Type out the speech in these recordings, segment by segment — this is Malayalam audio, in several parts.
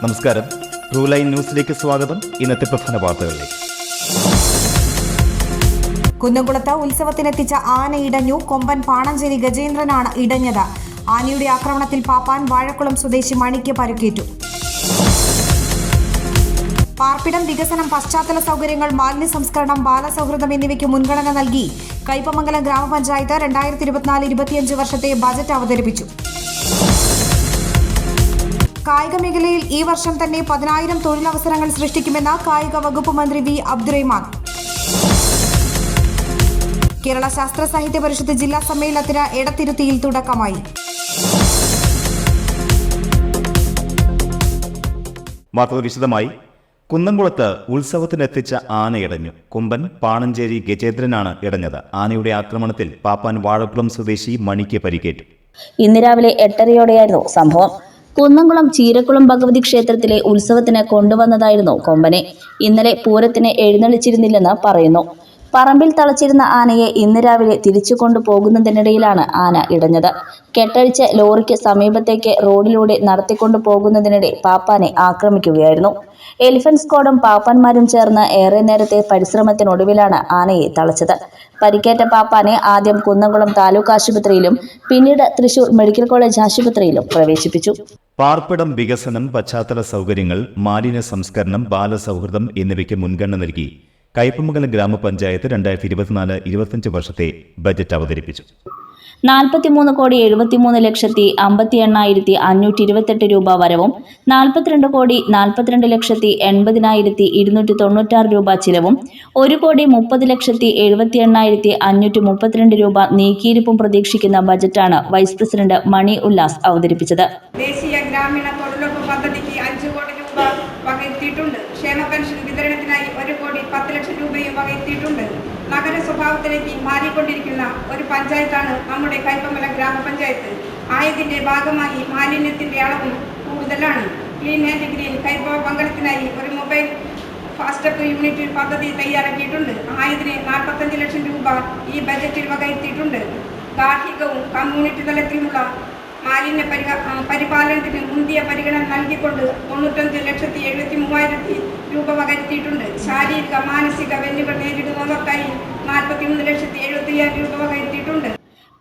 നമസ്കാരം. ട്രൂ ലൈൻ ന്യൂസിലേക്ക് സ്വാഗതം. ഇന്നത്തെ പ്രധാന വാർത്തകളിലേക്ക്. കുന്നംകുളത്ത് ഉത്സവത്തിനെത്തിച്ച ആന ഇടഞ്ഞു. കൊമ്പൻ പാണഞ്ചേരി ഗജേന്ദ്രനാണ് ഇടഞ്ഞത്. ആനയുടെ ആക്രമണത്തിൽ പാപ്പാൻ വാഴക്കുളം സ്വദേശി മണിക്ക് പരിക്കേറ്റു. പാർപ്പിടം വികസനം, പശ്ചാത്തല സൗകര്യങ്ങൾ, മാലിന്യ സംസ്കരണം, ബാലസൗഹൃദം എന്നിവയ്ക്ക് മുൻഗണന നൽകി കയ്പമംഗലം ഗ്രാമപഞ്ചായത്ത് 2024-25 വർഷത്തെ ബജറ്റ് അവതരിപ്പിച്ചു. കായിക മേഖലയിൽ ഈ വർഷം തന്നെ 10,000 തൊഴിലവസരങ്ങൾ സൃഷ്ടിക്കുമെന്ന് കായിക വകുപ്പ് മന്ത്രി വി അബ്ദുറഹ്മാൻ. കേരള ശാസ്ത്ര സാഹിത്യ പരിഷത്ത് ജില്ലാ സമ്മേളനത്തിന് എടത്തിരുത്തിയിൽ തുടക്കമായി. വാർത്തകൾ വിശദമായി. കുന്നംകുളത്ത് ഉത്സവത്തിനെത്തിച്ച ആന ഇടഞ്ഞു. കൊമ്പൻ പാണഞ്ചേരി ഗജേന്ദ്രനാണ് ഇടഞ്ഞത്. ആനയുടെ ആക്രമണത്തിൽ പാപ്പാൻ വാഴക്കുളം സ്വദേശി മണിക്ക് പരിക്കേറ്റു. ഇന്ന് രാവിലെ 8:30യോടെയായിരുന്നു സംഭവം. കുന്നംകുളം ചീരക്കുളം ഭഗവതി ക്ഷേത്രത്തിലെ ഉത്സവത്തിന് കൊണ്ടുവന്നതായിരുന്നു കൊമ്പനെ. ഇന്നലെ പൂരത്തിന് എഴുന്നള്ളിച്ചിരുന്നില്ലെന്ന് പറയുന്നു. പറമ്പിൽ തളച്ചിരുന്ന ആനയെ ഇന്ന് രാവിലെ തിരിച്ചു കൊണ്ടുപോകുന്നതിനിടയിലാണ് ആന ഇടഞ്ഞത്. കെട്ടഴിച്ച് ലോറിക്ക് സമീപത്തേക്ക് റോഡിലൂടെ നടത്തിക്കൊണ്ടു പോകുന്നതിനിടെ പാപ്പാനെ ആക്രമിക്കുകയായിരുന്നു. എലിഫന്റ് സ്ക്വാഡും പാപ്പാന്മാരും ചേർന്ന് ഏറെ നേരത്തെ പരിശ്രമത്തിനൊടുവിലാണ് ആനയെ തളച്ചത്. പരിക്കേറ്റ പാപ്പാനെ ആദ്യം കുന്നംകുളം താലൂക്ക് ആശുപത്രിയിലും പിന്നീട് തൃശൂർ മെഡിക്കൽ കോളേജ് ആശുപത്രിയിലും പ്രവേശിപ്പിച്ചു. പാർപ്പിടം വികസനം, പശ്ചാത്തല സൗകര്യങ്ങൾ, മാലിന്യ സംസ്കരണം, ബാലസൗഹൃദം എന്നിവയ്ക്ക് മുൻഗണന നൽകി കയ്പമംഗലം ഗ്രാമപഞ്ചായത്ത് 2024-25 വർഷത്തെ ബജറ്റ് അവതരിപ്പിച്ചു. 43,73,58,528 രൂപ വരവും 42,42,80,296 രൂപ ചിലവും 1,30,70,78,532 രൂപ നീക്കിയിരിപ്പും പ്രതീക്ഷിക്കുന്ന ബജറ്റാണ് വൈസ് പ്രസിഡന്റ് മണി ഉല്ലാസ് അവതരിപ്പിച്ചത്. ദേശീയ ഗ്രാമീണ തൊഴിലുറപ്പ് പദ്ധതിക്ക് 5 കോടി രൂപ വകയിരുത്തിയിട്ടുണ്ട്. ക്ഷേമ പെൻഷൻ വിതരണത്തിനായി 1,10 ലക്ഷം രൂപയും വകയിരുത്തിയിട്ടുണ്ട്. നഗര സ്വഭാവത്തിലേക്ക് മാറിക്കൊണ്ടിരിക്കുന്ന ഒരു പഞ്ചായത്താണ് നമ്മുടെ കയ്പമംഗലം ഗ്രാമപഞ്ചായത്ത്. ആയതിന്റെ ഭാഗമായി മാലിന്യത്തിന്റെ അളവും കൂടുതലാണ്. ക്ലീൻ ആൻഡ് ഗ്രീൻ കയ്പമംഗലത്തിനായി ഒരു മൊബൈൽ ഫാസ്റ്റപ്പ് യൂണിറ്റ് പദ്ധതി തയ്യാറാക്കിയിട്ടുണ്ട്. ആയതിന് 45 ലക്ഷം രൂപ ഈ ബജറ്റിൽ വകയിരുത്തിയിട്ടുണ്ട്. ഗാർഹികവും കമ്മ്യൂണിറ്റി തലത്തിലുമുള്ള മാലിന്യ പരിപാലനത്തിന് മുന്തിയ പരിഗണന നൽകിക്കൊണ്ട് 95,73,000 രൂപ വകയിരുത്തിയിട്ടുണ്ട്. ശാരീരിക മാനസിക വെല്ലുവിളികൾ നേരിടുന്നവർക്കായി 43,70,75,000 രൂപ വകയിരുത്തിയിട്ടുണ്ട്.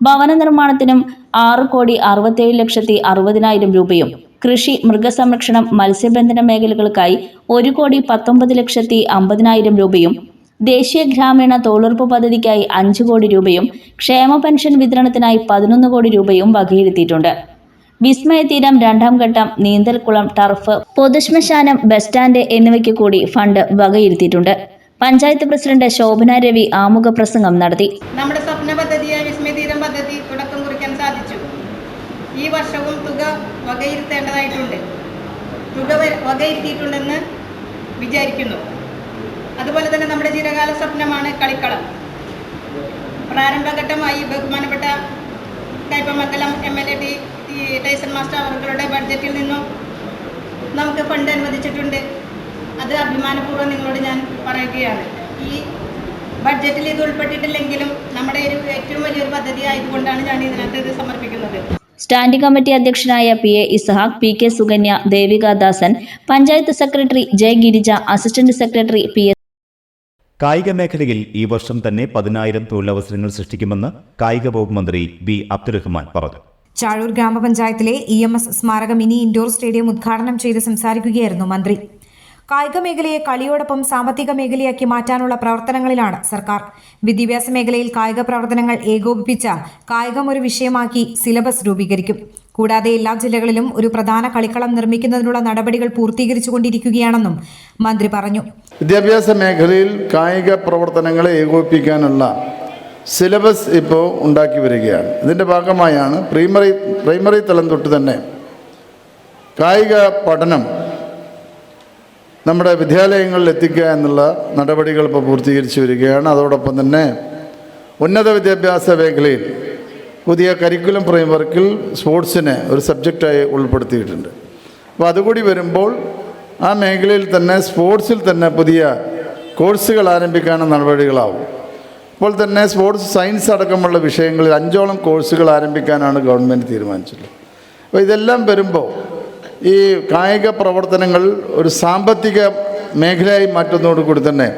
ഭവന നിർമ്മാണത്തിനും 6,67,60,000 രൂപയും കൃഷി, മൃഗസംരക്ഷണം, മത്സ്യബന്ധന മേഖലകൾക്കായി 1,19,50,000 രൂപയും ദേശീയ ഗ്രാമീണ തൊഴിലുറപ്പ് പദ്ധതിക്കായി 5 കോടി രൂപയും ക്ഷേമ പെൻഷൻ വിതരണത്തിനായി 11 കോടി രൂപയും വകയിരുത്തിയിട്ടുണ്ട്. വിസ്മയതീരം 2ാം ഘട്ടം, നീന്തൽക്കുളം, ടർഫ്, പൊതുശ്മശാനം, ബസ് സ്റ്റാൻഡ് എന്നിവയ്ക്ക് കൂടി ഫണ്ട് വകയിരുത്തിയിട്ടുണ്ട്. പഞ്ചായത്ത് പ്രസിഡന്റ് ശോഭന രവി ആമുഖ പ്രസംഗം നടത്തി. നമ്മുടെ സ്വപ്ന പദ്ധതിയായ വിസ്മയതീരം പദ്ധതി തുടക്കം കുറിക്കാൻ സാധിച്ചു. ഈ വർഷവും തുക വകയിരുത്തേണ്ടതായിട്ടുണ്ട്. തുക വകയിരുത്തിയിട്ടുണ്ടെന്ന് വിചാരിക്കുന്നു. അതുപോലെ തന്നെ നമ്മുടെ ചിരകാല സ്വപ്നമാണ് കളിക്കളം. പ്രാരംഭഘട്ടമായി ബഹുമാനപ്പെട്ട കയ്പമംഗലം MLA ടൈസൺ മാസ്റ്റർ അവരുടെ ബഡ്ജറ്റിൽ നിന്നും നമുക്ക് ഫണ്ട് അനുവദിച്ചിട്ടുണ്ട്. അത് അഭിമാനപൂർവ്വം നിങ്ങളോട് ഞാൻ പറയുകയാണ്. ഈ ബഡ്ജറ്റിൽ ഇത് ഉൾപ്പെട്ടിട്ടില്ലെങ്കിലും നമ്മുടെ ഒരു ഏറ്റവും വലിയൊരു പദ്ധതി ആയതുകൊണ്ടാണ് ഞാൻ ഇതിനകത്ത് ഇത് സമർപ്പിക്കുന്നത്. സ്റ്റാൻഡിംഗ് കമ്മിറ്റി അധ്യക്ഷനായ PA Ishaq, PK Sukanya, Devika Dasan, panchayat secretary J Girija, assistant secretary PS. കായിക മേഖലയിൽ ഈ വർഷം തന്നെ 10,000 തൊഴിലവസരങ്ങൾ സൃഷ്ടിക്കുമെന്ന് കായിക വകുപ്പ് മന്ത്രി വി അബ്ദുറഹ്മാൻ പറഞ്ഞു. ചാഴൂർ ഗ്രാമപഞ്ചായത്തിലെ EMS സ്മാരക മിനി ഇൻഡോർ സ്റ്റേഡിയം ഉദ്ഘാടനം ചെയ്ത് സംസാരിക്കുകയായിരുന്നു മന്ത്രി. കായിക മേഖലയെ കളിയോടൊപ്പം സാമ്പത്തിക മേഖലയാക്കി മാറ്റാനുള്ള പ്രവർത്തനങ്ങളിലാണ് സർക്കാർ. വിദ്യാഭ്യാസ മേഖലയിൽ കായിക പ്രവർത്തനങ്ങൾ ഏകോപിപ്പിച്ച കായികം ഒരു വിഷയമാക്കി സിലബസ് രൂപീകരിക്കും. കൂടാതെ എല്ലാ ജില്ലകളിലും ഒരു പ്രധാന കളിക്കളം നിർമ്മിക്കുന്നതിനുള്ള നടപടികൾ പൂർത്തീകരിച്ചുകൊണ്ടിരിക്കുകയാണെന്നും മന്ത്രി പറഞ്ഞു. വിദ്യാഭ്യാസ മേഖലയിൽ കായിക പ്രവർത്തനങ്ങളെ ഏകോപിപ്പിക്കാനുള്ള സിലബസ് ഇപ്പോൾ ഉണ്ടാക്കി വരികയാണ്. ഇതിൻ്റെ ഭാഗമായാണ് പ്രൈമറി തലം തൊട്ട് തന്നെ കായിക പഠനം നമ്മുടെ വിദ്യാലയങ്ങളിൽ എത്തിക്കുക എന്നുള്ള നടപടികൾ ഇപ്പോൾ പൂർത്തീകരിച്ചു വരികയാണ്. അതോടൊപ്പം തന്നെ ഉന്നത വിദ്യാഭ്യാസ മേഖലയിൽ പുതിയ കരിക്കുലം ഫ്രെയിംവർക്കിൽ സ്പോർട്സിനെ ഒരു സബ്ജക്റ്റായി ഉൾപ്പെടുത്തിയിട്ടുണ്ട്. അപ്പോൾ അതുകൂടി വരുമ്പോൾ ആ മേഖലയിൽ തന്നെ സ്പോർട്സിൽ തന്നെ പുതിയ കോഴ്സുകൾ ആരംഭിക്കാനുള്ള നടപടികളാവും. ഇപ്പോൾ തന്നെ സ്പോർട്സ് സയൻസ് അടക്കമുള്ള വിഷയങ്ങളിൽ 5ഓളം കോഴ്സുകൾ ആരംഭിക്കാനാണ് ഗവൺമെൻറ് തീരുമാനിച്ചിട്ടുള്ളത്. അപ്പോൾ ഇതെല്ലാം വരുമ്പോൾ ഈ കായിക പ്രവർത്തനങ്ങൾ ഒരു സാമ്പത്തിക മേഖലയായി മാറ്റുന്നതോടുകൂടി തന്നെ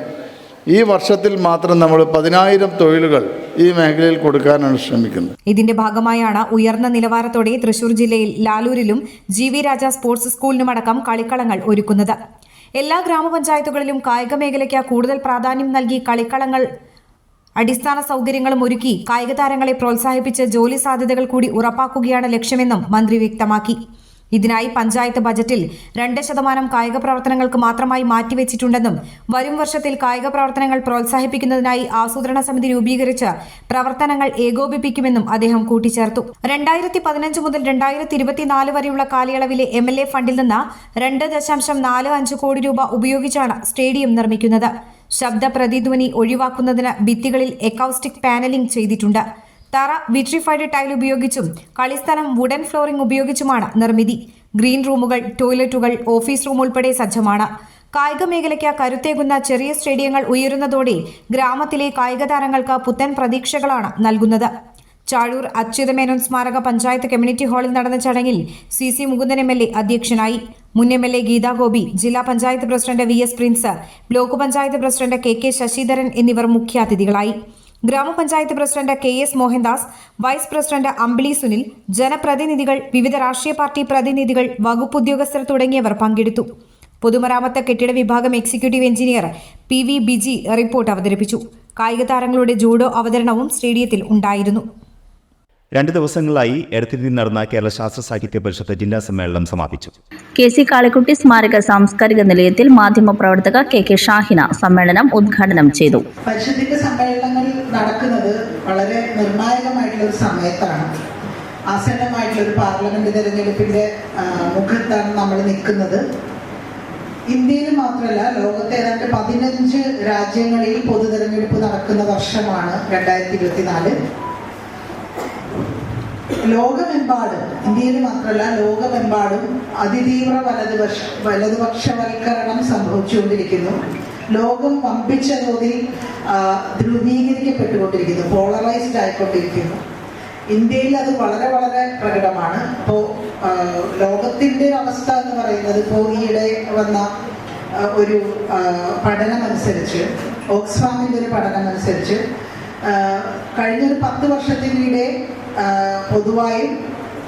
ഈ വർഷത്തിൽ മാത്രം നമ്മൾ 10,000 തൊഴിലുകൾ ഈ മേഖലയിൽ കൊടുക്കാനാണ് ശ്രമിക്കുന്നത്. ഇതിന്റെ ഭാഗമായാണ് ഉയർന്ന നിലവാരത്തോടെ തൃശൂർ ജില്ലയിൽ ലാലൂരിലും GV രാജ സ്പോർട്സ് സ്കൂളിനുമടക്കം കളിക്കളങ്ങൾ ഒരുക്കുന്നത്. എല്ലാ ഗ്രാമപഞ്ചായത്തുകളിലും കായിക മേഖലയ്ക്ക് കൂടുതൽ പ്രാധാന്യം നൽകി കളിക്കളങ്ങൾ അടിസ്ഥാന സൗകര്യങ്ങളും ഒരുക്കി കായിക താരങ്ങളെ പ്രോത്സാഹിപ്പിച്ച് ജോലി സാധ്യതകൾ കൂടി ഉറപ്പാക്കുകയാണ് ലക്ഷ്യമെന്നും മന്ത്രി വ്യക്തമാക്കി. ഇതിനായി പഞ്ചായത്ത് ബജറ്റിൽ 2% കായിക പ്രവർത്തനങ്ങൾക്ക് മാത്രമായി മാറ്റിവെച്ചിട്ടുണ്ടെന്നും വരും വർഷത്തിൽ കായിക പ്രവർത്തനങ്ങൾ പ്രോത്സാഹിപ്പിക്കുന്നതിനായി ആസൂത്രണ സമിതി രൂപീകരിച്ച് പ്രവർത്തനങ്ങൾ ഏകോപിപ്പിക്കുമെന്നും അദ്ദേഹം കൂട്ടിച്ചേർത്തു. 2015 മുതൽ 2024 വരെയുള്ള കാലയളവിലെ MLA ഫണ്ടിൽ നിന്ന് 2.45 കോടി രൂപ ഉപയോഗിച്ചാണ് സ്റ്റേഡിയം നിർമ്മിക്കുന്നത്. ശബ്ദ പ്രതിധ്വനി ഒഴിവാക്കുന്നതിന് ഭിത്തികളിൽ എക്കൗസ്റ്റിക് പാനലിംഗ് ചെയ്തിട്ടുണ്ട്. തറ വിട്രിഫൈഡ് ടൈൽ ഉപയോഗിച്ചും കളിസ്ഥലം വുഡൻ ഫ്ലോറിംഗ് ഉപയോഗിച്ചുമാണ് നിർമ്മിതി. ഗ്രീൻ റൂമുകൾ, ടോയ്ലറ്റുകൾ, ഓഫീസ് റൂം ഉൾപ്പെടെ സജ്ജമാണ്. കായിക മേഖലയ്ക്ക് കരുത്തേകുന്ന ചെറിയ സ്റ്റേഡിയങ്ങൾ ഉയരുന്നതോടെ ഗ്രാമത്തിലെ കായിക താരങ്ങൾക്ക് പുത്തൻ പ്രതീക്ഷകളാണ് നൽകുന്നത്. ചാഴൂർ അച്യുതമേനോൻ സ്മാരക പഞ്ചായത്ത് കമ്മ്യൂണിറ്റി ഹാളിൽ നടന്ന ചടങ്ങിൽ CC മുകുന്ദൻ MLA അധ്യക്ഷനായി. മുൻ MLA ഗീതാ ഗോപി, ജില്ലാ panchayat president VS Prince, block panchayat president KK Sasidharan എന്നിവർ മുഖ്യാതിഥികളായി. ഗ്രാമപഞ്ചായത്ത് president KS Mohandas, vice president Ambili Sunil, ജനപ്രതിനിധികൾ, വിവിധ രാഷ്ട്രീയ പാർട്ടി പ്രതിനിധികൾ, വകുപ്പ് ഉദ്യോഗസ്ഥർ തുടങ്ങിയവർ പങ്കെടുത്തു. പൊതുമരാമത്ത് കെട്ടിട വിഭാഗം executive engineer PV Biji report അവതരിപ്പിച്ചു. കായിക താരങ്ങളുടെ ജൂഡോ അവതരണവും സ്റ്റേഡിയത്തിൽ ഉണ്ടായിരുന്നു. 2 ദിവസങ്ങളായി എടത്തിരിയിൽ നടന്ന കേരള ശാസ്ത്ര സാഹിത്യ പരിഷത്ത് ജില്ലാ സമ്മേളനം സമാപിച്ചു. KC കാളിക്കുട്ടി സ്മാരക സാംസ്കാരിക നിലയത്തിൽ മാധ്യമപ്രവർത്തക KK ഷാഹിന സമ്മേളനം ഉദ്ഘാടനം ചെയ്തു. പരിഷത്തിന്റെ സമ്മേളനങ്ങൾ നടക്കുന്നത് വളരെ നിർണായകമായിട്ടുള്ള ഒരു സമയത്താണ്. ആസന്നമായിട്ടുള്ള ഒരു പാർലമെന്റ് തെരഞ്ഞെടുപ്പിന്റെ മുഖത്താണ് നമ്മൾ നിൽക്കുന്നത്. ഇന്ത്യയിൽ മാത്രമല്ല, ലോകത്തെ ഏതാണ്ട് 15 രാജ്യങ്ങളിൽ പൊതു തെരഞ്ഞെടുപ്പ് നടക്കുന്ന വർഷമാണ് 2024. ലോകമെമ്പാടും, ഇന്ത്യയിൽ മാത്രമല്ല ലോകമെമ്പാടും അതിതീവ്ര വലതുപക്ഷവൽക്കരണം സംഭവിച്ചുകൊണ്ടിരിക്കുന്നു. ലോകം വമ്പിച്ച തോതിൽ ധ്രുവീകരിക്കപ്പെട്ടുകൊണ്ടിരിക്കുന്നു, പോളറൈസ്ഡ് ആയിക്കൊണ്ടിരിക്കുന്നു. ഇന്ത്യയിൽ അത് വളരെ വളരെ പ്രകടമാണ്. ഇപ്പോൾ ലോകത്തിൻ്റെ അവസ്ഥ എന്ന് പറയുന്നത്, ഇപ്പോൾ ഈയിടെ വന്ന ഒരു പഠനമനുസരിച്ച്, ഓക്സ്ഫാമിൻ്റെ ഒരു പഠനമനുസരിച്ച് കഴിഞ്ഞൊരു 10 വർഷത്തിനിടെ പൊതുവായും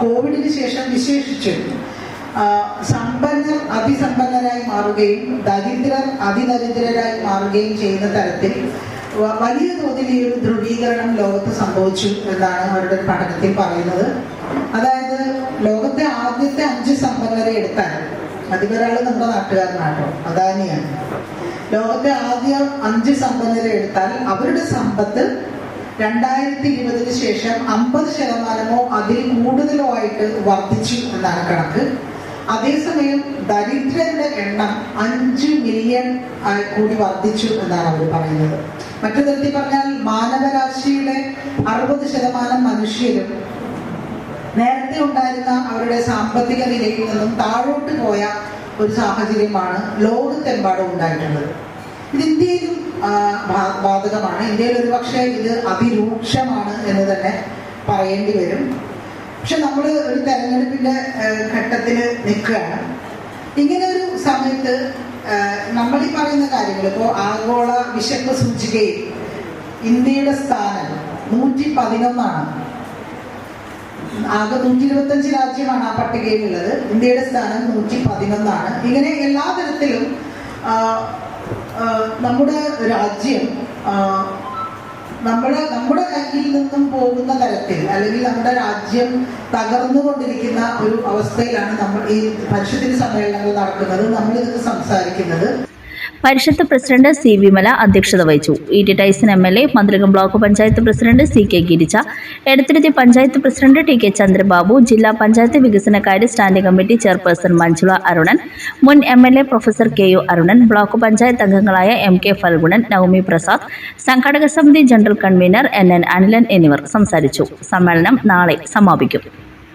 കോവിഡിന് ശേഷം വിശേഷിച്ചും സമ്പന്നർ അതിസമ്പന്നരായി മാറുകയും ദരിദ്രർ അതിദരിദ്രരായി മാറുകയും ചെയ്യുന്ന തരത്തിൽ വലിയ തോതിൽ ഈ ഒരു ധ്രുവീകരണം ലോകത്ത് സംഭവിച്ചു എന്നാണ് അവരുടെ പഠനത്തിൽ പറയുന്നത്. അതായത് ലോകത്തെ ആദ്യത്തെ 5 സമ്പന്നരെ എടുത്താൽ, അതിലൊരാൾ നമ്മുടെ നാട്ടുകാരനാട്ടോ, അദാനിയാണ്. ലോകത്തെ ആദ്യ 5 സമ്പന്നരെ എടുത്താൽ അവരുടെ സമ്പത്ത് 2020 ശേഷം 50% അതിൽ കൂടുതലോ ആയിട്ട് വർദ്ധിച്ചു എന്നാണ് കണക്ക്. അതേസമയം ദരിദ്രരുടെ എണ്ണം 5 മില്യൺ കൂടി വർദ്ധിച്ചു എന്നാണ് അവർ പറയുന്നത്. മറ്റു തരത്തിൽ പറഞ്ഞാൽ മാനവരാശിയുടെ 60% മനുഷ്യരും നേരത്തെ ഉണ്ടായിരുന്ന അവരുടെ സാമ്പത്തിക നിലയിൽ നിന്നും താഴോട്ട് പോയ ഒരു സാഹചര്യമാണ് ലോകത്തെമ്പാടും ഉണ്ടായിട്ടുള്ളത്. ഇത് ഇന്ത്യയിലും ബാധകമാണ്. ഇന്ത്യയിൽ ഒരു പക്ഷേ ഇത് അതിരൂക്ഷമാണ് എന്ന് തന്നെ പറയേണ്ടി വരും. പക്ഷെ നമ്മൾ ഒരു തെരഞ്ഞെടുപ്പിന്റെ ഘട്ടത്തിൽ നിൽക്കുകയാണ്. ഇങ്ങനെ ഒരു സമയത്ത് നമ്മൾ ഈ പറയുന്ന കാര്യങ്ങൾ, ഇപ്പോൾ ആഗോള വിശപ്പ് സൂചികയിൽ ഇന്ത്യയുടെ സ്ഥാനം 111ആണ്. ആകെ 125 രാജ്യമാണ് ആ പട്ടികയിലുള്ളത്. ഇന്ത്യയുടെ സ്ഥാനം 111ആണ്. ഇങ്ങനെ എല്ലാ തരത്തിലും നമ്മുടെ രാജ്യം നമ്മുടെ കയ്യിൽ നിന്നും പോകുന്ന തരത്തിൽ, അല്ലെങ്കിൽ നമ്മുടെ രാജ്യം തകർന്നുകൊണ്ടിരിക്കുന്ന ഒരു അവസ്ഥയിലാണ് നമ്മൾ ഈ പരിഷത്തിന്റെ സമ്മേളനങ്ങൾ നടക്കുന്നത്, നമ്മൾ ഇതൊക്കെ സംസാരിക്കുന്നത്. പരിഷത്ത് പ്രസിഡന്റ് C വിമല അധ്യക്ഷത വഹിച്ചു. ET ടൈസൺ MLA, മന്ത്രികം block panchayat president CK Girija, Edathiruthy panchayat president TK Chandrababu, ജില്ലാ പഞ്ചായത്ത് വികസനകാര്യ standing committee chairperson Manjula Arunan, മുൻ MLA professor KU Arunan, block panchayat അംഗങ്ങളായ MK ഫൽഗുണൻ, നവമി പ്രസാദ്, സംഘാടക സമിതി ജനറൽ കൺവീനർ NN അനിലൻ എന്നിവർ സംസാരിച്ചു. സമ്മേളനം നാളെ സമാപിക്കും.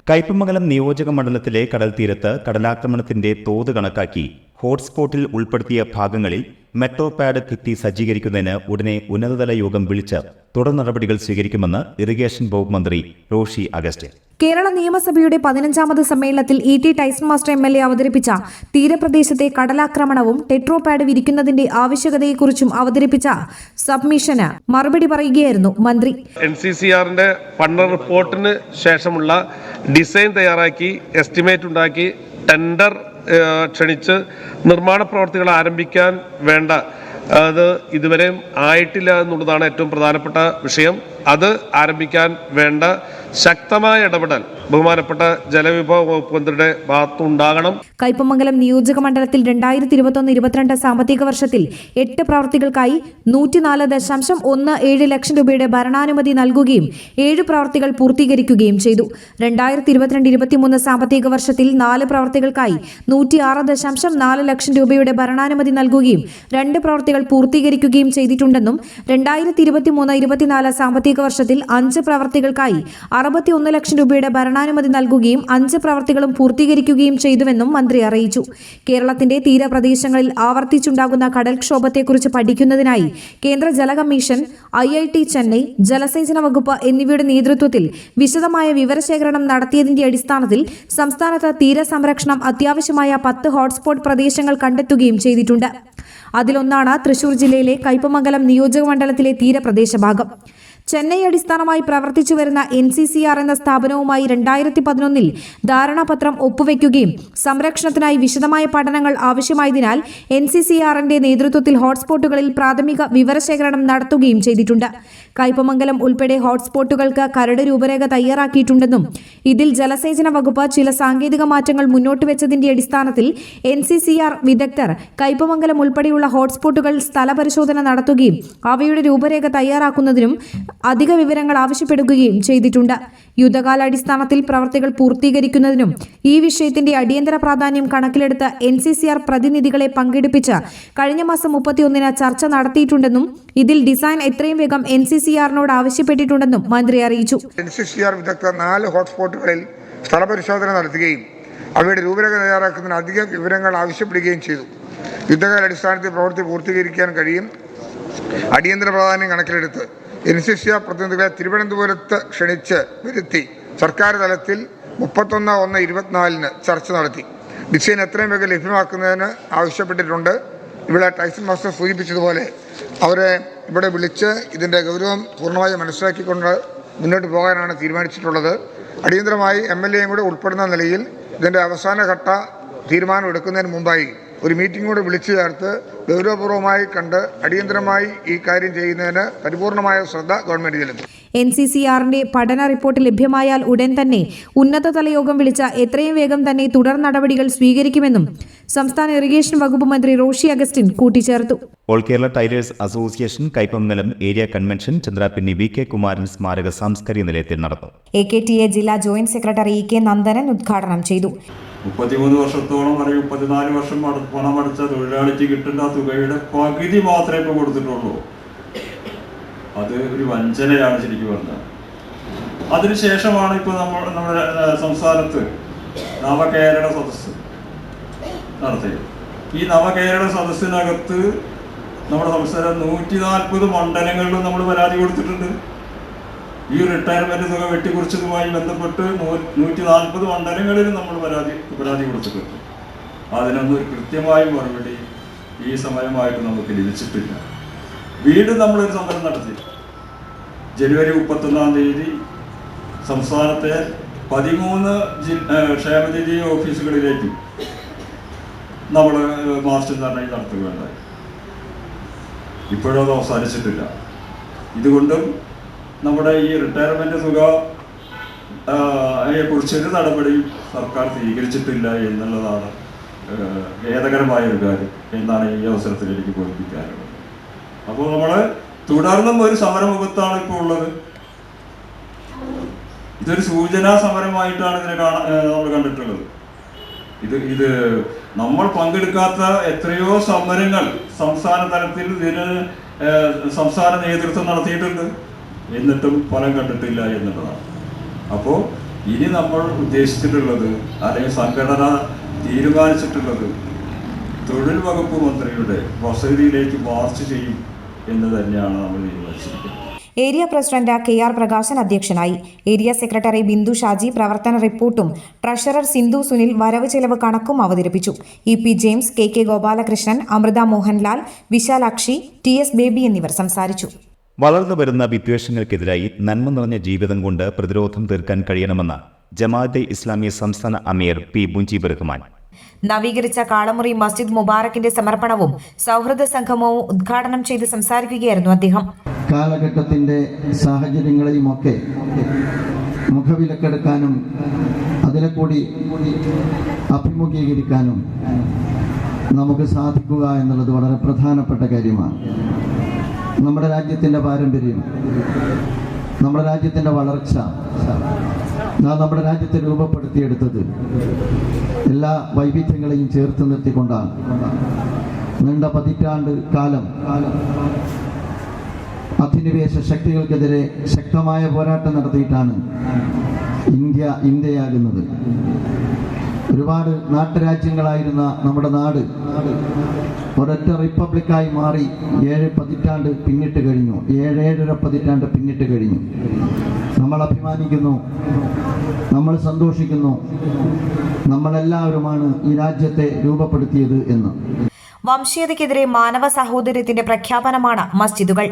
കയ്പമംഗലം നിയോജക മണ്ഡലത്തിലെ കടൽ തീരത്ത് കടലാക്രമണത്തിന്റെ തോത് കണക്കാക്കി ഹോട്ട്സ്പോട്ടിൽ ഉൾപ്പെടുത്തിയ ഭാഗങ്ങളിൽ മെട്രോ പാഡ് കിറ്റി സജ്ജീകരിക്കുന്നതിന് ഉടനെ ഉന്നതതല യോഗം വിളിച്ച് തുടർ നടപടികൾ സ്വീകരിക്കുമെന്ന് ഇറിഗേഷൻ വകുപ്പ് മന്ത്രി റോഷി അഗസ്റ്റിൻ. കേരള നിയമസഭയുടെ 15ാമത് സമ്മേളനത്തിൽ E T Tyson master MLA അവതരിപ്പിച്ച തീരപ്രദേശത്തെ കടലാക്രമണവും ടെട്രോപാഡ് വിരിക്കുന്നതിന്റെ ആവശ്യകതയെക്കുറിച്ചും അവതരിപ്പിച്ച സബ്മിഷന് മറുപടി പറയുകയായിരുന്നു മന്ത്രി. NCCRന്റെ പഠന റിപ്പോർട്ടിന് ശേഷമുള്ള ഡിസൈൻ തയ്യാറാക്കി, എസ്റ്റിമേറ്റ് ഉണ്ടാക്കി, ടെൻഡർ ക്ഷണിച്ച് നിർമ്മാണ പ്രവർത്തികൾ ആരംഭിക്കാൻ വേണ്ട അത് ഇതുവരെ ആയിട്ടില്ല എന്നുള്ളതാണ് ഏറ്റവും പ്രധാനപ്പെട്ട വിഷയം. അത് ആരംഭിക്കാൻ വേണ്ട ശക്തമായ ഇടപെടൽ ബഹുമാനപ്പെട്ട ജലവിഭവ വകുപ്പ് മന്ത്രിയുടെ ഭാഗത്തുണ്ടാകണം. കയ്പമംഗലം നിയോജക മണ്ഡലത്തിൽ 2021-22 സാമ്പത്തിക വർഷത്തിൽ 8 പ്രവൃത്തികൾക്കായി 104.17 ലക്ഷം രൂപയുടെ ഭരണാനുമതി നൽകുകയും 7 പ്രവൃത്തികൾ പൂർത്തീകരിക്കുകയും ചെയ്തു. 2022-23 സാമ്പത്തിക വർഷത്തിൽ 4 പ്രവൃത്തികൾക്കായി 106.4 ലക്ഷം രൂപയുടെ ഭരണാനുമതി നൽകുകയും 2 പ്രവൃത്തികൾ പൂർത്തീകരിക്കുകയും ചെയ്തിട്ടുണ്ടെന്നും 2023-24 സാമ്പത്തിക വർഷത്തിൽ 5 പ്രവൃത്തികൾക്കായി 61 ലക്ഷം രൂപയുടെ ഭരണാനുമതി നൽകുകയും 5 പ്രവൃത്തികളും പൂർത്തീകരിക്കുകയും ചെയ്തുവെന്നും മന്ത്രി അറിയിച്ചു. കേരളത്തിന്റെ തീരപ്രദേശങ്ങളിൽ ആവർത്തിച്ചുണ്ടാകുന്ന കടൽക്ഷോഭത്തെക്കുറിച്ച് പഠിക്കുന്നതിനായി കേന്ദ്ര ജല കമ്മീഷൻ, IIT ചെന്നൈ, ജലസേചന വകുപ്പ് എന്നിവയുടെ നേതൃത്വത്തിൽ വിശദമായ വിവരശേഖരണം നടത്തിയതിന്റെ അടിസ്ഥാനത്തിൽ സംസ്ഥാനത്ത് തീരസംരക്ഷണം അത്യാവശ്യമായ 10 ഹോട്ട്സ്പോട്ട് പ്രദേശങ്ങൾ കണ്ടെത്തുകയും ചെയ്തിട്ടുണ്ട്. അതിലൊന്നാണ് തൃശൂർ ജില്ലയിലെ കയ്പമംഗലം നിയോജക മണ്ഡലത്തിലെ തീരപ്രദേശ ഭാഗം. ചെന്നൈ അടിസ്ഥാനമായി പ്രവർത്തിച്ചു വരുന്ന NCCR എന്ന സ്ഥാപനവുമായി 2011 ധാരണാപത്രം ഒപ്പുവെക്കുകയും സംരക്ഷണത്തിനായി വിശദമായ പഠനങ്ങൾ ആവശ്യമായതിനാൽ NCCRന്റെ നേതൃത്വത്തിൽ ഹോട്ട്സ്പോട്ടുകളിൽ പ്രാഥമിക വിവരശേഖരണം നടത്തുകയും ചെയ്തിട്ടുണ്ട്. കയ്പമംഗലം ഉൾപ്പെടെ ഹോട്ട്സ്പോട്ടുകൾക്ക് കരട് രൂപരേഖ തയ്യാറാക്കിയിട്ടുണ്ടെന്നും ഇതിൽ ജലസേചന വകുപ്പ് ചില സാങ്കേതിക മാറ്റങ്ങൾ മുന്നോട്ട് വെച്ചതിന്റെ അടിസ്ഥാനത്തിൽ NCCR വിദഗ്ധർ കയ്പമംഗലം ഉൾപ്പെടെയുള്ള ഹോട്ട്സ്പോട്ടുകൾ സ്ഥലപരിശോധന നടത്തുകയും അവയുടെ രൂപരേഖ തയ്യാറാക്കുന്നതിനും അധിക വിവരങ്ങൾ ആവശ്യപ്പെടുകയും ചെയ്തിട്ടുണ്ട്. യുദ്ധകാലാടിസ്ഥാനത്തിൽ പ്രവർത്തികൾ പൂർത്തീകരിക്കുന്നതിനും ഈ വിഷയത്തിന്റെ അടിയന്തര പ്രാധാന്യം കണക്കിലെടുത്ത് NCCR പ്രതിനിധികളെ പങ്കെടുപ്പിച്ച് കഴിഞ്ഞ മാസം 31-ന് ചർച്ച നടത്തിയിട്ടുണ്ടെന്നും ഇതിൽ ഡിസൈൻ എത്രയും വേഗം NCCRനോട് ആവശ്യപ്പെട്ടിട്ടുണ്ടെന്നും മന്ത്രി അറിയിച്ചു. NCCR വിദഗ്ധർ 4 ഹോട്ട്സ്പോട്ടുകളിൽ സ്ഥലപരിശോധന നടത്തുകയും അവയുടെ രൂപരേഖ തയ്യാറാക്കുന്നതിന് അധിക വിവരങ്ങൾ ആവശ്യപ്പെടുകയും ചെയ്തു. യുദ്ധകാലാടിസ്ഥാനത്തിൽ പ്രവൃത്തി പൂർത്തീകരിക്കാൻ കഴിയും. അടിയന്തര പ്രാധാന്യം കണക്കിലെടുത്ത് NCCR പ്രതിനിധികളെ തിരുവനന്തപുരത്ത് ക്ഷണിച്ച് വരുത്തി സർക്കാർ തലത്തിൽ 31/1/24 ചർച്ച നടത്തി. ഡിസൈൻ എത്രയും വേഗം ലഭ്യമാക്കുന്നതിന് ആവശ്യപ്പെട്ടിട്ടുണ്ട്. ഇവിടെ ടൈസൺ മാസ്റ്റർ സൂചിപ്പിച്ചതുപോലെ അവരെ ഇവിടെ വിളിച്ച് ഇതിൻ്റെ ഗൗരവം പൂർണ്ണമായി മനസ്സിലാക്കിക്കൊണ്ട് മുന്നോട്ട് പോകാനാണ് തീരുമാനിച്ചിട്ടുള്ളത്. അടിയന്തരമായി MLAയും കൂടെ ഉൾപ്പെടുന്ന നിലയിൽ ഇതിൻ്റെ അവസാനഘട്ട തീരുമാനം എടുക്കുന്നതിന് മുമ്പായി ഒരു മീറ്റിംഗ് കൂടെ വിളിച്ചു ചേർത്ത് ഗൗരവപൂർവ്വമായി കണ്ട് അടിയന്തരമായി ഈ കാര്യം ചെയ്യുന്നതിന് പരിപൂർണമായ ശ്രദ്ധ ഗവൺമെന്റ് ചെലുത്തും. NCCRന്റെ പഠന റിപ്പോർട്ട് ലഭ്യമായാൽ ഉടൻ തന്നെ ഉന്നതതല യോഗം വിളിച്ച എത്രയും വേഗം തന്നെ തുടർ നടപടികൾ സ്വീകരിക്കുമെന്നും സംസ്ഥാന ഇറിഗേഷൻ വകുപ്പ് മന്ത്രി റോഷി അഗസ്റ്റിൻ കൂട്ടിച്ചേർത്തു. All Kerala tailors association Kaipamangalam area convention Chandrappinni VK Kumaran സ്മാരക സാംസ്കാരിക നിലയത്തിൽ നടന്നു. AKTA ജില്ലാ ജോയിന്റ് സെക്രട്ടറി EK നന്ദനൻ ഉദ്ഘാടനം ചെയ്തു. 33 വർഷത്തോളം അല്ലെങ്കിൽ 34 വർഷം പണമടച്ച തൊഴിലാളിക്ക് കിട്ടേണ്ട തുകയുടെ പകുതി മാത്രമേ ഇപ്പോൾ കൊടുത്തിട്ടുള്ളൂ. അത് ഒരു വഞ്ചനയാണ് ശരിക്കും പറഞ്ഞത്. അതിനുശേഷമാണ് ഇപ്പോൾ നമ്മുടെ സംസ്ഥാനത്ത് നവകേരള സദസ്സ് നടത്തിയത്. ഈ നവകേരള സദസ്സിനകത്ത് നമ്മുടെ സംസ്ഥാനം 140 മണ്ഡലങ്ങളിലും നമ്മൾ പരാതി കൊടുത്തിട്ടുണ്ട്. ഈ റിട്ടയർമെന്റ് തുക വെട്ടിക്കുറിച്ചതുമായി ബന്ധപ്പെട്ട് 140 മണ്ഡലങ്ങളിൽ നമ്മൾ പരാതി കൊടുത്തിട്ടുണ്ട്. അതിനൊന്നും ഒരു കൃത്യമായ മറുപടി ഈ സമയമായിട്ട് നമുക്ക് ലഭിച്ചിട്ടില്ല. വീണ്ടും നമ്മളൊരു സമരം നടത്തി. ജനുവരി 31-ാം തീയതി സംസ്ഥാനത്തെ 13 ക്ഷേമനിധി ഓഫീസുകളിലേക്ക് നമ്മൾ മാർച്ച് ധർണ നടത്തുകയുണ്ടായി. ഇപ്പോഴും അത് അവസാനിച്ചിട്ടില്ല. ഇതുകൊണ്ടും നമ്മുടെ ഈ റിട്ടയർമെന്റ് തുക കുറിച്ചൊരു നടപടിയും സർക്കാർ സ്വീകരിച്ചിട്ടില്ല എന്നുള്ളതാണ് ഖേദകരമായ ഒരു കാര്യം എന്നാണ് ഈ അവസരത്തിൽ എനിക്ക് ബോധിപ്പിക്കാനുള്ളത്. അപ്പോൾ നമ്മൾ തുടർന്നും ഒരു സമരമുഖത്താണ് ഇപ്പോൾ ഉള്ളത്. ഇതൊരു സൂചനാ സമരമായിട്ടാണ് ഇതിനെ നമ്മൾ കണ്ടിട്ടുള്ളത്. ഇത് നമ്മൾ പങ്കെടുക്കാത്ത എത്രയോ സമരങ്ങൾ സംസ്ഥാന തലത്തിൽ ഇതിന് സംസ്ഥാന നേതൃത്വം നടത്തിയിട്ടുണ്ട്. എന്നിട്ടും ഫലം കണ്ടിട്ടില്ല എന്നുള്ളതാണ്. അപ്പോൾ ഇനി നമ്മൾ ഉദ്ദേശിച്ചിട്ടുള്ളത് അല്ലെങ്കിൽ സംഘടന തീരുമാനിച്ചിട്ടുള്ളത് തൊഴിൽ വകുപ്പ് മന്ത്രിയുടെ വസതിയിലേക്ക് മാർച്ച് ചെയ്യും എന്ന് തന്നെയാണ് നമ്മൾ തീരുമാനിച്ചിരിക്കുന്നത്. ഏരിയ പ്രസിഡന്റ് KR പ്രകാശൻ അധ്യക്ഷനായി. ഏരിയ സെക്രട്ടറി ബിന്ദു ഷാജി പ്രവർത്തന റിപ്പോർട്ടും ട്രഷറർ സിന്ധു സുനിൽ വരവ് ചെലവ് കണക്കും അവതരിപ്പിച്ചു. EP James, KK Gopalakrishnan, Amrita Mohanlal, Vishalakshi, TS Baby എന്നിവർ സംസാരിച്ചു. വളർന്നു വരുന്ന വിദ്വേഷങ്ങൾക്കെതിരായി നന്മ നിറഞ്ഞ ജീവിതം കൊണ്ട് പ്രതിരോധം തീർക്കാൻ കഴിയണമെന്ന് ജമാഅത്തെ ഇസ്ലാമി സംസ്ഥാന അമീർ P. മുജീബ് റഹ്മാൻ. നവീകരിച്ച കാളമുറി മസ്ജിദ് മുബാറക്കിന്റെ സമർപ്പണവും സൗഹൃദ സംഗമവും ഉദ്ഘാടനം ചെയ്ത് സംസാരിക്കുകയായിരുന്നു അദ്ദേഹം. കാലഘട്ടത്തിന്റെ സാഹചര്യങ്ങളെയുമൊക്കെ മുഖവിലക്കെടുക്കാനും അതിനെ കൂടി അഭിമുഖീകരിക്കാനും നമുക്ക് സാധിക്കുക എന്നുള്ളത് വളരെ പ്രധാനപ്പെട്ട കാര്യമാണ്. നമ്മുടെ രാജ്യത്തിൻ്റെ പാരമ്പര്യം, നമ്മുടെ രാജ്യത്തിൻ്റെ വളർച്ച, നമ്മുടെ രാജ്യത്തെ രൂപപ്പെടുത്തിയെടുത്തത് എല്ലാ വൈവിധ്യങ്ങളെയും ചേർത്ത് നിർത്തിക്കൊണ്ടാണ്. നീണ്ട പതിറ്റാണ്ട് കാലം അധിനിവേശ ശക്തികൾക്കെതിരെ ശക്തമായ പോരാട്ടം നടത്തിയിട്ടാണ് ഇന്ത്യയാകുന്നത്. ഒരുപാട് നാട്ടുരാജ്യങ്ങളായിരുന്ന നമ്മുടെ നാട് ഒരൊറ്റ റിപ്പബ്ലിക്കായി മാറി 7 പതിറ്റാണ്ട് പിന്നിട്ട് കഴിഞ്ഞു. 7.5 പതിറ്റാണ്ട് പിന്നിട്ട് കഴിഞ്ഞു. നമ്മൾ അഭിമാനിക്കുന്നു, നമ്മൾ സന്തോഷിക്കുന്നു, നമ്മളെല്ലാവരുമാണ് ഈ രാജ്യത്തെ രൂപപ്പെടുത്തിയത് എന്ന്. വംശീയതയ്ക്കെതിരെ മാനവ സാഹോദര്യത്തിന്റെ പ്രഖ്യാപനമാണ് മസ്ജിദുകൾ.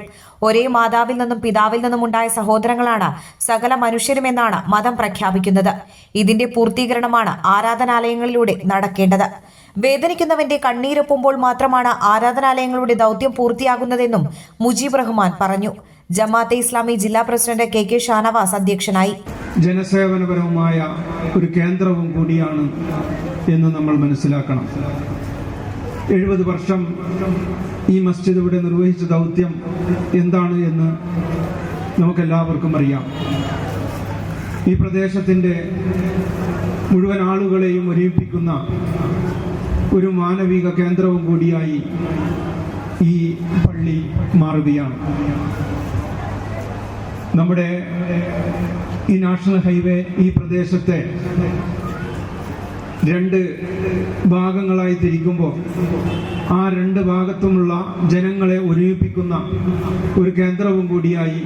ഒരേ മാതാവിൽ നിന്നും പിതാവിൽ നിന്നും ഉണ്ടായ സഹോദരങ്ങളാണ് സകല മനുഷ്യരുമെന്നാണ് മതം പ്രഖ്യാപിക്കുന്നത്. ഇതിന്റെ പൂർത്തീകരണമാണ് ആരാധനാലയങ്ങളിലൂടെ നടക്കേണ്ടത്. വേദനിക്കുന്നവന്റെ കണ്ണീരൊപ്പുമ്പോൾ മാത്രമാണ് ആരാധനാലയങ്ങളുടെ ദൗത്യം പൂർത്തിയാകുന്നതെന്നും മുജീബ് റഹ്മാൻ പറഞ്ഞു. ജമാഅത്തെ ഇസ്ലാമി ജില്ലാ പ്രസിഡന്റ് KK ഷാനവാസ് അധ്യക്ഷനായി. ജനസേവനപരമായ ഒരു കേന്ദ്രവും കൂടിയാണ് എന്ന് നമ്മൾ മനസ്സിലാക്കണം. 70 വർഷം ഈ മസ്ജിദ് ഇവിടെ നിർവഹിച്ച ദൗത്യം എന്താണ് എന്ന് നമുക്കെല്ലാവർക്കും അറിയാം. ഈ പ്രദേശത്തിൻ്റെ മുഴുവൻ ആളുകളെയും ഒരുമിപ്പിക്കുന്ന ഒരു മാനവിക കേന്ദ്രവും കൂടിയായി ഈ പള്ളി മാറുകയാണ്. നമ്മുടെ ഈ നാഷണൽ ഹൈവേ ഈ പ്രദേശത്തെ 2 ഭാഗങ്ങളായി തിരിക്കുമ്പോൾ ആ 2 ഭാഗത്തുമുള്ള ജനങ്ങളെ ഒരുമിപ്പിക്കുന്ന ഒരു കേന്ദ്രവും കൂടിയായി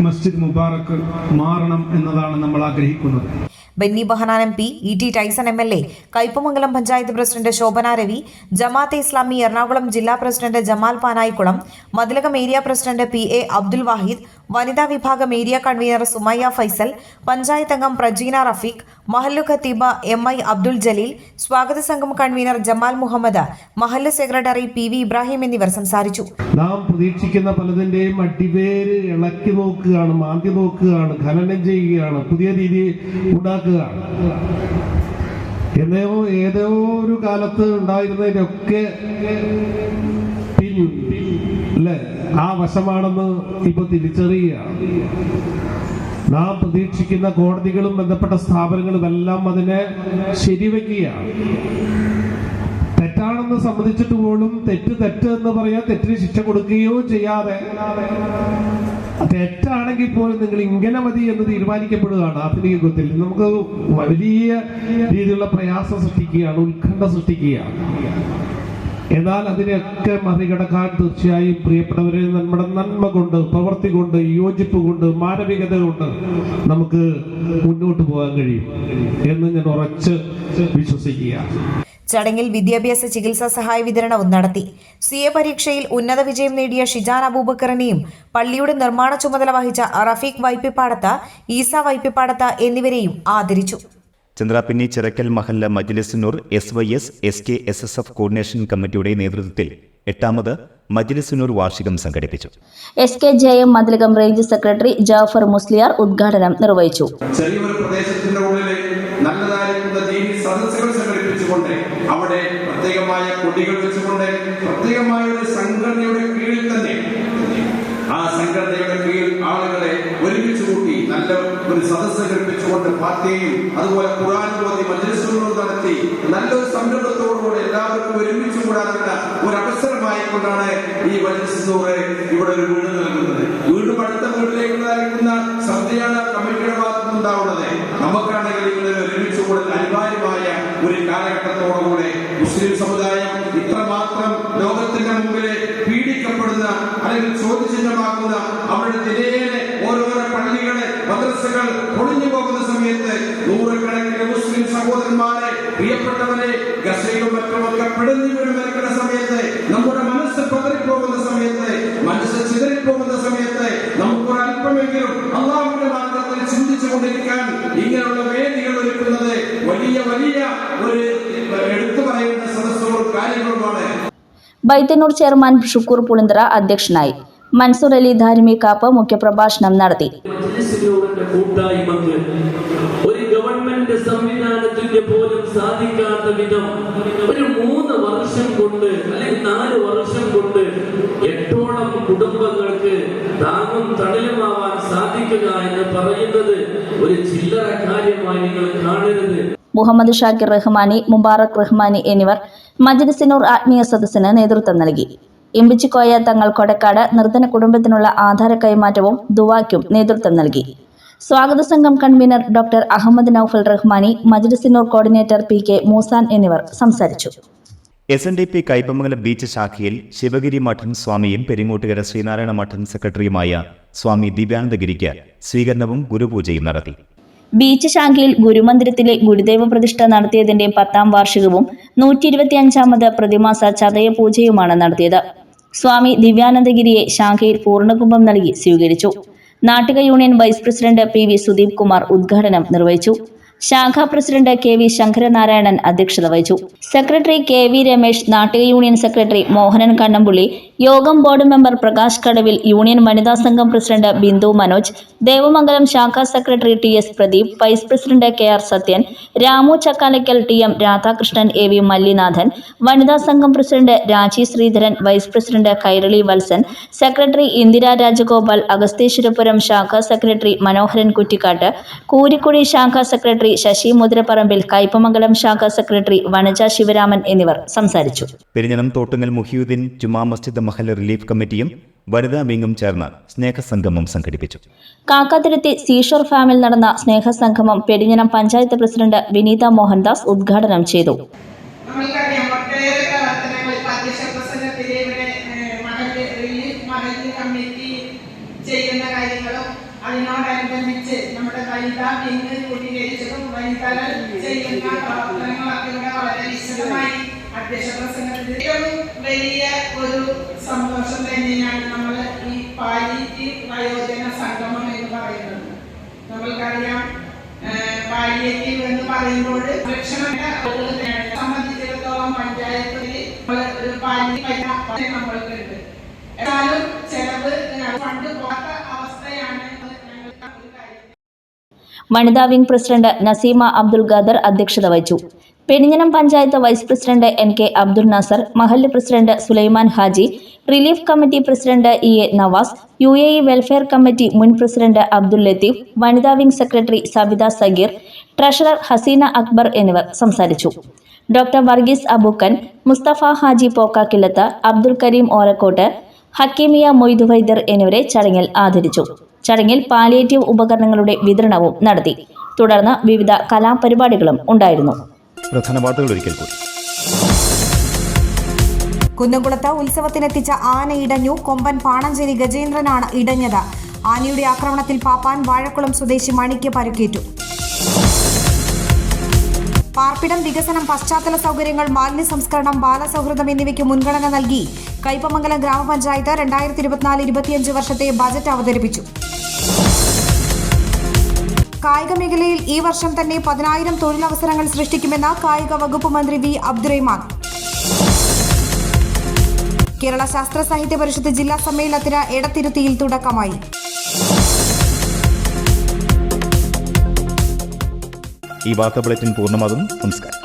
മസ്ജിദ് മുബാറക്ക് മാറണം എന്നതാണ് നമ്മൾ ആഗ്രഹിക്കുന്നത്. Benny Behanan MP, E.T. Tyson MLA, Kaipamangalam panchayat president Shobhana Ravi, Jamaat-e Islami Ernakulam ജില്ലാ president Jamal Panayikulam, Mathilakam area president PA Abdul Wahid, വനിതാ വിഭാഗം ഏരിയ കൺവീനർ സുമയ്യ ഫൈസൽ, പഞ്ചായത്ത് അംഗം പ്രജീന റഫീഖ്, മഹല്ലു ഖത്തീബ MI അബ്ദുൽ ജലീൽ, സ്വാഗത സംഘം കൺവീനർ ജമാൽ മുഹമ്മദ്, മഹല്ല് സെക്രട്ടറി PV ഇബ്രാഹിം എന്നിവർ സംസാരിച്ചു. നാം പ്രതീക്ഷിക്കുന്ന പലതിന്റെയും അടിവേര് ഇളക്കി നോക്കുകയാണ്, മാന്തി നോക്കുകയാണ്, ഖനനം ചെയ്യുകയാണ്, പുതിയ രീതി ഉണ്ടാക്കുകയാണ്. ഏതോ ഒരു കാലത്ത് ഉണ്ടായിരുന്നതിനൊക്കെ അല്ലെ ആ വശമാണെന്ന് ഇപ്പൊ തിരിച്ചറിയുകയാണ്. നാം പ്രതീക്ഷിക്കുന്ന കോടതികളും ബന്ധപ്പെട്ട സ്ഥാപനങ്ങളും എല്ലാം അതിനെ ശരിവെക്കുകയാണ്. തെറ്റാണെന്ന് സമ്മതിച്ചിട്ട് പോലും തെറ്റ് എന്ന് പറയാൻ തെറ്റിന് ശിക്ഷ കൊടുക്കുകയോ ചെയ്യാതെ തെറ്റാണെങ്കിൽ പോലും നിങ്ങൾ ഇങ്ങനെ മതി എന്ന് തീരുമാനിക്കപ്പെടുകയാണ്. ആധുനിക യുഗത്തിൽ നമുക്ക് വലിയ രീതിയിലുള്ള പ്രയാസം സൃഷ്ടിക്കുകയാണ്, ഉത്കണ്ഠ സൃഷ്ടിക്കുകയാണ്. എന്നാൽ അതിനെയൊക്കെ മറികടക്കാൻ തീർച്ചയായും പ്രിയപ്പെട്ടവരെ നമ്മുടെ നന്മ കൊണ്ട്, പ്രവൃത്തി കൊണ്ട്, യോജിപ്പ് കൊണ്ട്, മാനവികത കൊണ്ട് നമുക്ക് മുന്നോട്ട് പോകാൻ കഴിയും എന്ന് ഞാൻ ഉറച്ച് വിശ്വസിക്കുകയാണ്. ചടങ്ങിൽ വിദ്യാഭ്യാസ ചികിത്സാ സഹായ വിതരണവും നടത്തി. CA പരീക്ഷയിൽ ഉന്നത വിജയം നേടിയ ഷിജാൻ അബൂബക്കറിനെയും പള്ളിയുടെ നിർമ്മാണ ചുമതല വഹിച്ച റഫീഖ് വൈപ്പിപ്പാടത്ത്, ഈസ വൈപ്പിപ്പാടത്ത് എന്നിവരെയും ആദരിച്ചു. ചന്ദ്രാപിന്നി ചിറക്കൽ മഹല്ല Majlisunnoor SYS SK SSF coordination കമ്മിറ്റിയുടെ നേതൃത്വത്തിൽ 8ാമത് മജ്ലിസുന്നൂർ വാർഷികം സംഘടിപ്പിച്ചു. SKJM Mathilakam range secretary Jafar Musliyar ഉദ്ഘാടനം നിർവഹിച്ചു. ചെറിയൊരു പ്രദേശത്തിന്റെ ഉള്ളിൽ നല്ലതായിരിക്കുന്ന ദീനി സദസ്സുകൾ സംഘടിപ്പിച്ചുകൊണ്ട് അവിടെ പ്രത്യേകമായ കൊടികൾ വെച്ചുകൊണ്ട് പ്രത്യേകമായ ഒരു സംഘടനയുടെ കീഴിൽ തന്നെ ആ സംഘടനയുടെ കീഴിൽ ആളുകളെ ഒരുമിച്ച് കൂട്ടി നല്ല ഒരു സദസ്സ് സംഘടിപ്പിച്ചുകൊണ്ട് പാർട്ടിയും അതുപോലെ ഖുർആൻ ഓതി മജ്ലിസുന്നൂർ നടത്തി നല്ലൊരു സംരംഭത്തോടുകൂടി എല്ലാവർക്കും ഒരുമിച്ച് കൂടാനുള്ള ഒരു അവസരമായി കൊണ്ടാണ് ഈ മജ്ലിസുന്നൂർ ഇവിടെ ഒരു വീട് നൽകുന്നത്. വീണ്ടും അടുത്ത വീട്ടിലേക്ക് നൽകുന്ന ശ്രദ്ധയാണ് കമ്മിറ്റിയുടെ ഭാഗത്തുനിന്ന് ഉണ്ടാവുന്നത്. നമുക്കാണെങ്കിൽ ഇങ്ങനെ ഒരുമിച്ച് കൂടൽ അനിവാര്യമായ ഒരു കാലഘട്ടത്തോടുകൂടെ മുസ്ലിം സമുദായം ഇത്രമാത്രം ലോകത്തിന്റെ മുമ്പിൽ പീഡിക്കപ്പെടുന്ന അല്ലെങ്കിൽ ചോദ്യചിഹ്നമാക്കുന്ന അവരുടെ നിലയെ സമയത്ത് നൂറുകണക്കിന് മുസ്ലിം സഹോദരന്മാരെ, പ്രിയപ്പെട്ടവരെ, ഗസയിലും മറ്റുമൊക്കെ പിടഞ്ഞു വീഴുന്ന സമയത്ത്, നമ്മുടെ മനസ്സ് പതറിപ്പോകുന്ന സമയത്ത്, മനസ്സ് ചിതറിപ്പോകുന്ന സമയത്ത് നമുക്കൊരല്പമെങ്കിലും അള്ളാഹുവിന്റെ മാർഗത്തിൽ ചിന്തിച്ചുകൊണ്ടിരിക്കാൻ ഇങ്ങനെയുള്ള വേദികൾ ഒരുക്കുന്നത് വലിയ വലിയ ഒരു എടുത്തു പറയേണ്ട സദസ്സുകളും കാര്യങ്ങളുമാണ്. ബൈത്തന്നൂർ ചെയർമാൻ ഷുക്കൂർ പുളിന്തറ അധ്യക്ഷനായി. മൻസൂർ അലി ധാരിമി കാപ്പ് മുഖ്യപ്രഭാഷണം നടത്തി. ഒരു ഗവൺമെന്റ് സംവിധാനത്തിന്റെ പോലും സാധിക്കാത്ത വിധം ഒരു 3 വർഷം കൊണ്ട് അല്ലെങ്കിൽ 4 വർഷം കൊണ്ട് 8ഓളം കുടുംബങ്ങൾക്ക് താങ്ങും തണലുമാവാൻ സാധിക്കുക എന്ന് പറയുന്നത് ഒരു ചില്ലറ കാര്യമായി നിങ്ങൾ കാണരുത്. മുഹമ്മദ് ഷാക്കിർ റഹ്മാനി, മുബാറക് റഹ്മാനി എന്നിവർ മജ്ലിസിനൂർ ആത്മീയ സദസ്സിന് നേതൃത്വം നൽകി. ഇമ്പിച്ചിക്കോയ തങ്ങൾ കൊടക്കാട് നിർധന കുടുംബത്തിനുള്ള ആധാര കൈമാറ്റവും ദുവായ്ക്കും നേതൃത്വം നൽകി. സ്വാഗത സംഘം convener doctor Ahmed Noufal Rahmani, Majlisunnoor coordinator PK Moosan എന്നിവർ സംസാരിച്ചു. SNDP കൈപ്പമംഗലം ബീച്ച് ശാഖയിൽ ശിവഗിരി മഠം സ്വാമിയും പെരിങ്ങോട്ടുകര ശ്രീനാരായണ മഠം സെക്രട്ടറിയുമായ സ്വാമി ദിവ്യാനന്ദഗിരിക്ക് സ്വീകരണവും ഗുരുപൂജയും നടത്തി. ബീച്ച് ശാഖയിൽ ഗുരുമന്ദിരത്തിലെ ഗുരുദേവ പ്രതിഷ്ഠ നടത്തിയതിന്റെ 10ാം വാർഷികവും 125ാമത് പ്രതിമാസ ചതയ പൂജയുമാണ് നടത്തിയത്. സ്വാമി ദിവ്യാനന്ദഗിരിയെ ശാഖയിൽ പൂർണ്ണകുംഭം നൽകി സ്വീകരിച്ചു. Nattika union vice president PV Sudeep Kumar ഉദ്ഘാടനം നിർവഹിച്ചു. ശാഖാ പ്രസിഡന്റ് KV ശങ്കരനാരായണൻ അധ്യക്ഷത വഹിച്ചു. Secretary KV Ramesh, Nattika union secretary Mohanan Kannampully, യോഗം ബോർഡ് മെമ്പർ പ്രകാശ് കടവിൽ, യൂണിയൻ വനിതാ സംഘം പ്രസിഡന്റ് ബിന്ദു മനോജ്, ദേവമംഗലം ശാഖാ secretary TS Pradeep, vice president KR Sathyan, Ramu Chakkalakkal, TM Radhakrishnan, AV Mallinathan, വനിതാ സംഘം president Raji Sreedharan, vice president Kairali Valsan, secretary Indira Rajagopal, Agastheswarapuram ശാഖാ സെക്രട്ടറി മനോഹരൻ കുറ്റിക്കാട്ട്, കൂരിക്കുടി ശാഖാ സെക്രട്ടറി ശശി മുദ്രപ്പറമ്പിൽ, കയ്പമംഗലം ശാഖാ സെക്രട്ടറി വനജ ശിവരാമൻ എന്നിവർ സംസാരിച്ചു. പെരിഞ്ഞനം തോട്ടുങ്ങൽ മുഹിയുദ്ദീൻ ജുമാ മസ്ജിദ് മഹൽ റിലീഫ് കമ്മിറ്റിയും വനിതാ വിംഗും ചേർന്ന് സ്നേഹസംഗമം സംഘടിപ്പിച്ചു. കാക്കാതുരുത്തി സീഷോർ ഫാമിൽ നടന്ന സ്നേഹസംഗമം പെരിഞ്ഞനം പഞ്ചായത്ത് പ്രസിഡന്റ് വിനീത മോഹൻദാസ് ഉദ്ഘാടനം ചെയ്തു. അതിനോടനുബന്ധിച്ച് നമ്മുടെ വനിതാ വിംഗ് രൂപീകരിച്ചതും വനിതകൾ ചെയ്യുന്ന പ്രവർത്തനങ്ങളൊക്കെ ഇവിടെ വളരെ വിശദമായി അധ്യക്ഷ പ്രസംഗത്തിൽ ഏറ്റവും വലിയ ഒരു സന്തോഷം തന്നെയാണ് നമ്മൾ ഈ പാലിയേറ്റീവ് വയോജന സംഗമം എന്ന് പറയുന്നത്. നമ്മൾക്കറിയാം, പാലിയേറ്റീവ് എന്ന് പറയുമ്പോൾ സംബന്ധിച്ചിടത്തോളം പഞ്ചായത്തിൽ ഒരു പാലിയേറ്റീവ് നമ്മൾക്കുണ്ട്. എന്നാലും ചെലവ് ഫണ്ട് പോകാത്ത അവസ്ഥയാണ്. വനിതാ വിംഗ് പ്രസിഡന്റ് നസീമ അബ്ദുൽ ഖാദർ അധ്യക്ഷത വഹിച്ചു. Perinjanam panchayat vice president NK Abdul Nasar, മഹല്ല് president Sulaiman Haji, relief committee president EA Navas, UAE welfare committee മുൻ പ്രസിഡന്റ് അബ്ദുൽ ലത്തീഫ്, വനിതാ wing secretary Sabitha Sageer, treasurer Hasina Akbar എന്നിവർ സംസാരിച്ചു. ഡോക്ടർ വർഗീസ് അബൂക്കൻ, മുസ്തഫ ഹാജി പോക്കാക്കില്ലത്ത്, അബ്ദുൽ കരീം ഓലക്കോട്ട്, ഹക്കീമിയ മൊയ്തു വൈദ്യർ എന്നിവരെ ചടങ്ങിൽ ആദരിച്ചു. ചടങ്ങിൽ പാലിയേറ്റീവ് ഉപകരണങ്ങളുടെ വിതരണവും നടത്തി. തുടർന്ന് വിവിധ കലാപരിപാടികളും ഉണ്ടായിരുന്നു. പ്രധാന വാർത്തകൾ ഒരിക്കൽ കൂടി. കുന്നംകുളത്ത് ഉത്സവത്തിനെത്തിച്ച ആന ഇടഞ്ഞു. കൊമ്പൻ പാണഞ്ചേരി ഗജേന്ദ്രനാണ് ഇടഞ്ഞത്. ആനയുടെ ആക്രമണത്തിൽ പാപ്പാൻ വാഴക്കുളം സ്വദേശി മണിക്ക് പരിക്കേറ്റു. പാർപ്പിടം വികസനം, പശ്ചാത്തല സൗകര്യങ്ങൾ, മാലിന്യ സംസ്കരണം, ബാലസൗഹൃദം എന്നിവയ്ക്ക് മുൻഗണന നൽകി കയ്പമംഗലം ഗ്രാമപഞ്ചായത്ത് 2024-25 വർഷത്തെ ബജറ്റ് അവതരിപ്പിച്ചു. കായിക മേഖലയിൽ ഈ വർഷം തന്നെ 10,000 തൊഴിലവസരങ്ങൾ സൃഷ്ടിക്കുമെന്ന് കായിക വകുപ്പ് മന്ത്രി V അബ്ദുറഹ്മാൻ. കേരള ശാസ്ത്ര സാഹിത്യ പരിഷത്ത് ജില്ലാ സമ്മേളനത്തിന് എടത്തിരുത്തിയിൽ തുടക്കമായി. ഈ വാർത്താ ബുള്ളറ്റിൻ പൂർണ്ണമാകുന്നു. നമസ്കാരം.